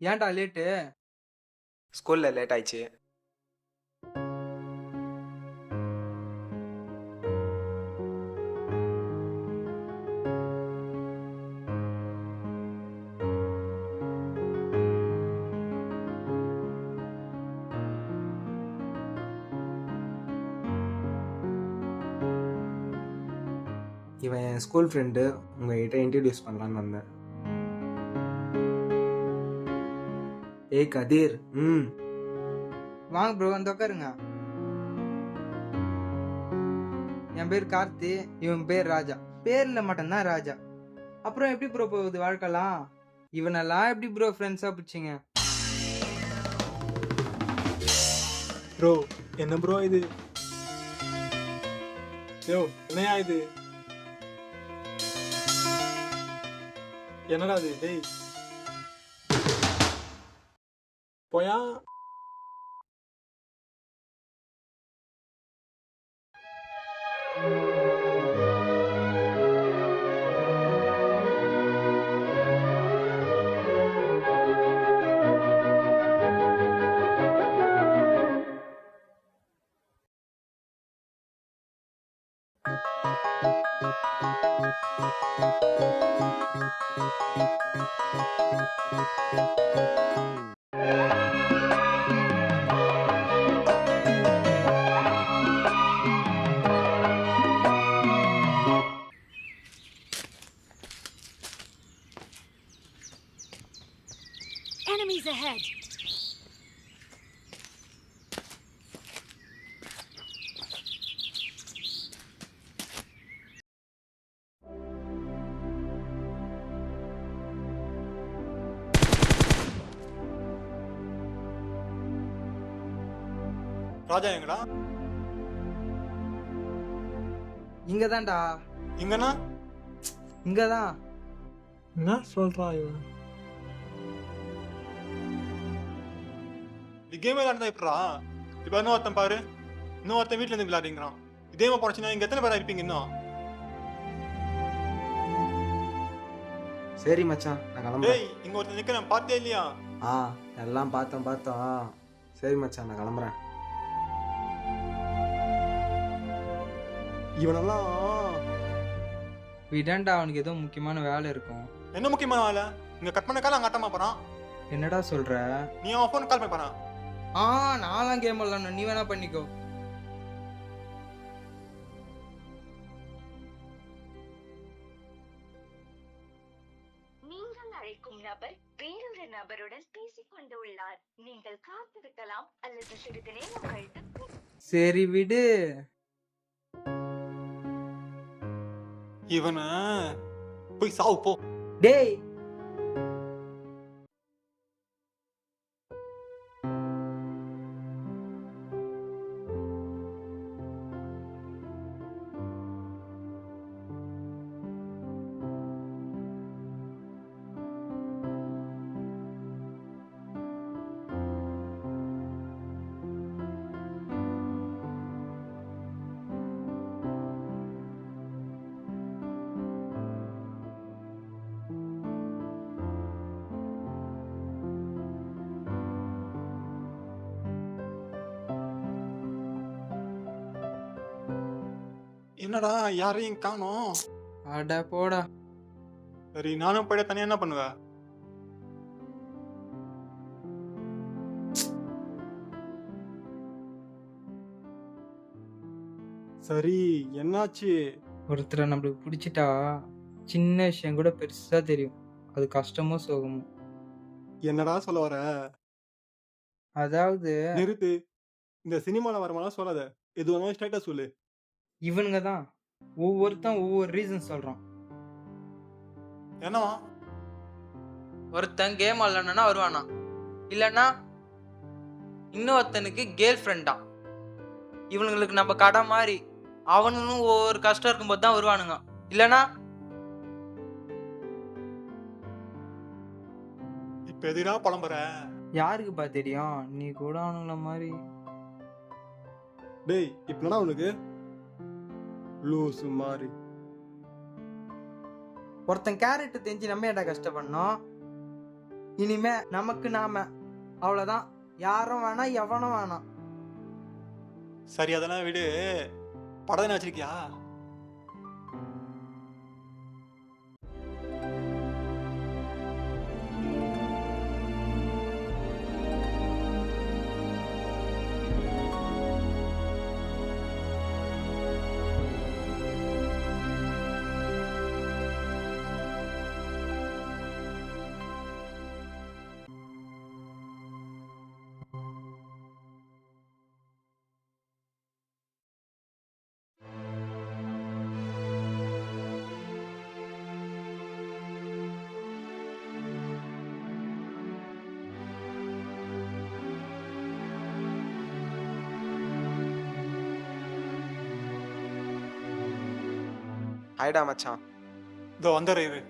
ஏன்டா லேட்டு? ஸ்கூல்ல லேட் ஆயிடுச்சு. இவன் என் ஸ்கூல் ஃப்ரெண்டு, உங்ககிட்ட இன்ட்ரடியூஸ் பண்ணலான்னு வந்தேன். ஏய் கதிர். வாங்க ப்ரோ, வந்து உட்காருங்க. என் பேர் கார்த்தி, இவன் பேர் ராஜா. பேர்ல மட்டும்தான் ராஜா. அப்புறம் எப்படி ப்ரோ போகுது வாழ்க்கலாம்? இவனெல்லாம் எப்படி ப்ரோ ஃப்ரெண்ட்ஸா பிடிச்சிங்க? ப்ரோ என்ன ப்ரோ இது? யோ என்னையா இது? என்னடா இது? டேய் போயா. Enemies ahead! ராஜா எங்கடா? இங்கதான்டா. இங்கனா? இங்கதான். என்ன சொல்றா இவன்? கேம் விளையாடுறதா இப்படா? இப்ப இன்னும் ஒருத்தன் பாரு, இன்னும் ஒருத்தன் வீட்டுல இருந்து விளையாடுங்கிறான். இதே மாதிரி போனச்சுன்னா இங்க எத்தனை பேரா இருப்பீங்க இன்னும்? சரி மச்சான், நான் கிளம்புறேன். டேய் இங்க ஒருத்தன் நிக்கிறேன், பார்த்தே இல்லையா? எல்லாம் பார்த்தோம். சரி மச்சான், நான் கிளம்புறேன். இவனெல்லாம் விடண்டா, அவனுக்கு ஏதோ முக்கியமான வேலை இருக்கும். என்ன முக்கியமான வேலை? இங்க கட் பண்ண கால அங்க அட்டமா போறான். என்னடா சொல்ற? நீ அவன் போன் கால் பண்ணி போறான். நான்லாம் கேம் விளையாடணும், நீ வேணா பண்ணிக்கோ. நீங்கள் அழைக்கும் நபர் வேறொரு நபருடன் பேசிக் கொண்டு உள்ளார். நீங்கள் காத்திருக்கலாம் அல்லது சிறிது நேரம் கழித்து. சரி விடு. இவன போய் சாவு போ. டேய் என்னடா யாரையும் காணோம்? அட போடா. சரி நானும் போயிட, தனியா என்ன பண்ணுவ? சரி என்னாச்சு? ஒருத்தரை நம்மளுக்கு பிடிச்சிட்டா சின்ன விஷயம் கூட பெருசா தெரியும். அது கஷ்டமோ சோகமோ. என்னடா சொல்ல வர? அதாவது நிறுத்து. இந்த சினிமால வர மாதிரி சொல்லாத. எது வேணாலும் ஸ்ட்ரைட்டா சொல்லு. இவனுங்க தான் ஒவ்வொருத்தன் ஒவ்வொரு ரீசன் சொல்றான். என்னவா? ஒருத்தன் கேம் விளையாடணும்னா வருவானா, இல்லைன்னா இன்னொருத்தனுக்கு கேர்ள் ஃப்ரெண்டா. இவனுங்களுக்கு நம்ம கடை மாதிரி அவனுங்களும் ஒவ்வொரு கஷ்டம் இருக்கும்போது தான் வருவானுங்க, இல்லைன்னா இப்ப எதுடா புலம்புற? யாருக்குப்பா தெரியும்? நீ கூட அவனுங்கள மாதிரி. டேய் இப்ப என்னடா உனக்கு? லூசு மாதிரி. ஒருத்தன் கேரட் தெரிஞ்சு நம்ம ஏன்டா கஷ்டப்படணும்? இனிமே நமக்கு நாம, அவ்வளோதான். யாரும் வேணாம், எவனும் வேணாம். சரி அதெல்லாம் விடு, படம் தானே வச்சிருக்கியா? ஹாய்டா மச்சான். இதோ வந்துடுறேன் இரு.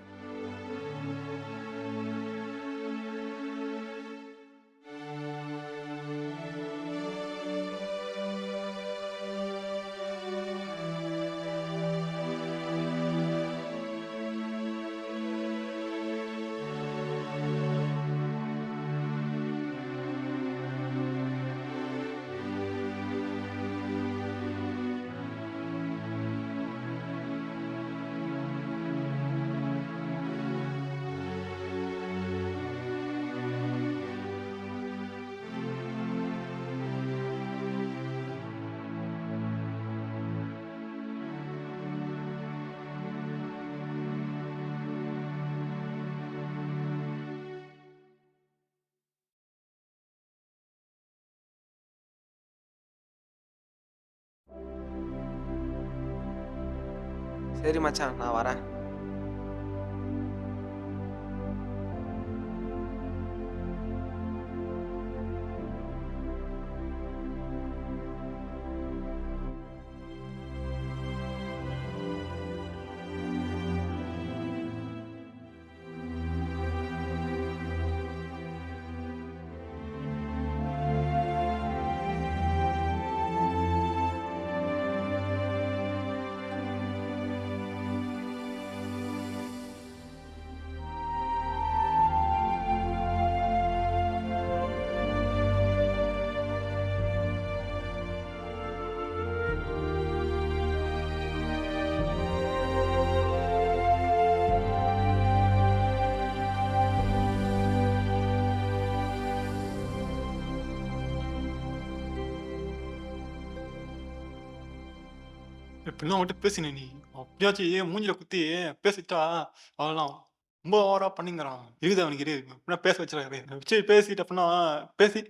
சரி மச்சான், நான் வரேன். எப்படின்னா அவன்கிட்ட பேசினே நீ அப்படியாச்சும் மூஞ்சில குத்தி பேசிட்டா அவெல்லாம் ரொம்ப ஓவரா பண்ணிங்கிறான். இருக்குது அவனுக்கு இரு எப்படின்னா பேச வச்சிருக்காரு. வச்சு பேசிட்டு அப்படின்னா பேசி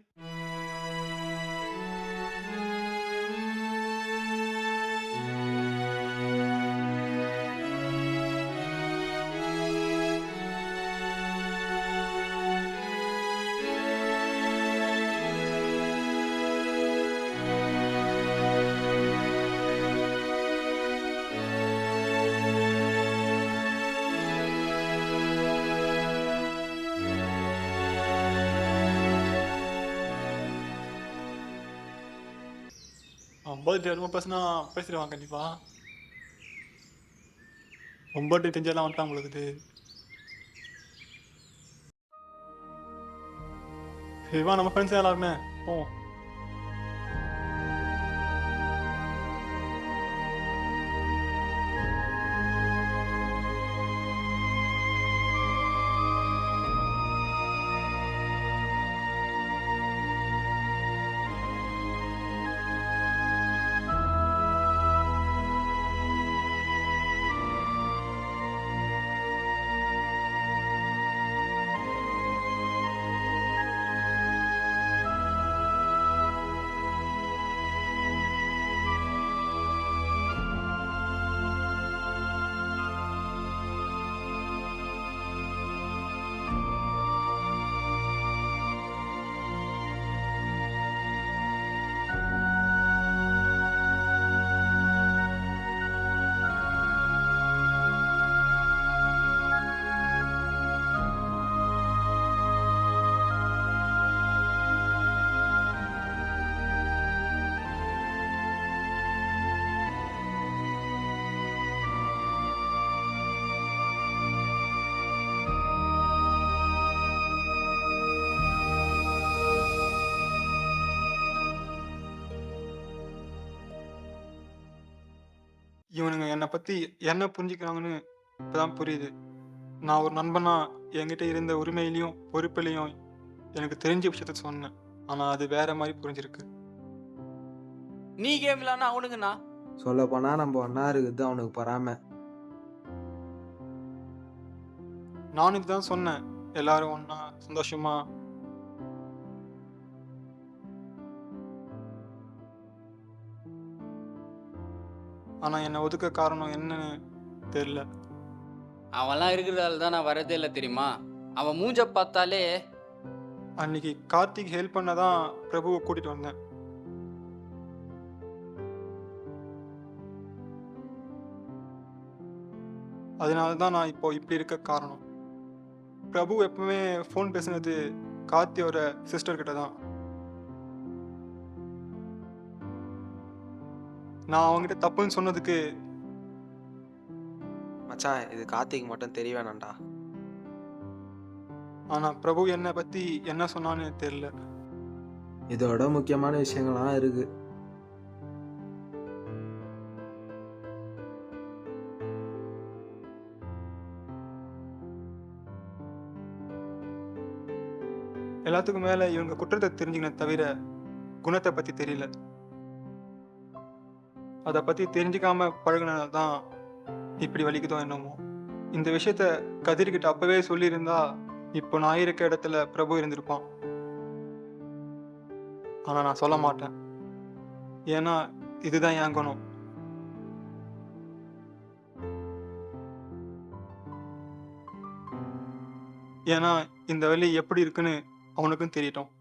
பர்த்டே ரொம்ப பேசினா பேசிடுவான் கண்டிப்பா. பர்த்டே தெரிஞ்செல்லாம் வந்துட்டான் உங்களுக்கு. சரிவா நம்ம ஃப்ரெண்ட்ஸ் எல்லாருமே போவோம். இவனுங்க என்னை பத்தி என்ன புரிஞ்சுக்கிறாங்கன்னு இப்பதான் புரியுது. நான் ஒரு நண்பனா என்கிட்ட இருந்த உரிமையிலையும் பொறுப்பிலையும் எனக்கு தெரிஞ்ச விஷயத்த சொன்னேன். ஆனா அது வேற மாதிரி புரிஞ்சிருக்கு. நீ கேம் விளையாடுனா அவனுக்குண்ணா. சொல்ல போனா நம்ம ஒன்னா இருக்குது அவனுக்கு பொறாம. நானும் இதுதான் சொன்னேன், எல்லாரும் ஒண்ணா சந்தோஷமா. ஆனா என்னை ஒதுக்க காரணம் என்னன்னு தெரியல. அவன்லாம் இருக்கிறதால தான் நான் வரதே இல்லை தெரியுமா? அவன் மூஞ்ச பார்த்தாலே. அன்னைக்கு கார்த்திக் ஹெல்ப் பண்ணதான் பிரபுவை கூட்டிட்டு வந்தேன். அதனால தான் நான் இப்போ இப்படி இருக்க காரணம். பிரபு எப்பவுமே ஃபோன் பேசுனது கார்த்தியோட சிஸ்டர் கிட்ட தான். நான் அவங்ககிட்ட தப்புன்னு சொன்னதுக்கு மச்சான் இது கார்த்திக் மட்டும் தெரிய வேணாம்டா. ஆனா பிரபு என்னை பத்தி என்ன சொன்னான்னு தெரியல. இதோட முக்கியமான விஷயங்கள்லாம் இருக்கு. எல்லாத்துக்கும் மேல இவங்க குற்றத்தை தெரிஞ்சுக்கின தவிர குணத்தை பத்தி தெரியல. அதை பத்தி தெரிஞ்சுக்காம பழகுனது தான் இப்படி வலிக்குதோ என்னமோ. இந்த விஷயத்த கதிர்கிட்ட அப்பவே சொல்லியிருந்தா இப்போ நான் இருக்க இடத்துல பிரபு இருந்திருப்பான். ஆனா நான் சொல்ல மாட்டேன், ஏன்னா இதுதான் என் குணம். ஏன்னா இந்த வலி எப்படி இருக்குன்னு அவனுக்கும் தெரியட்டும்.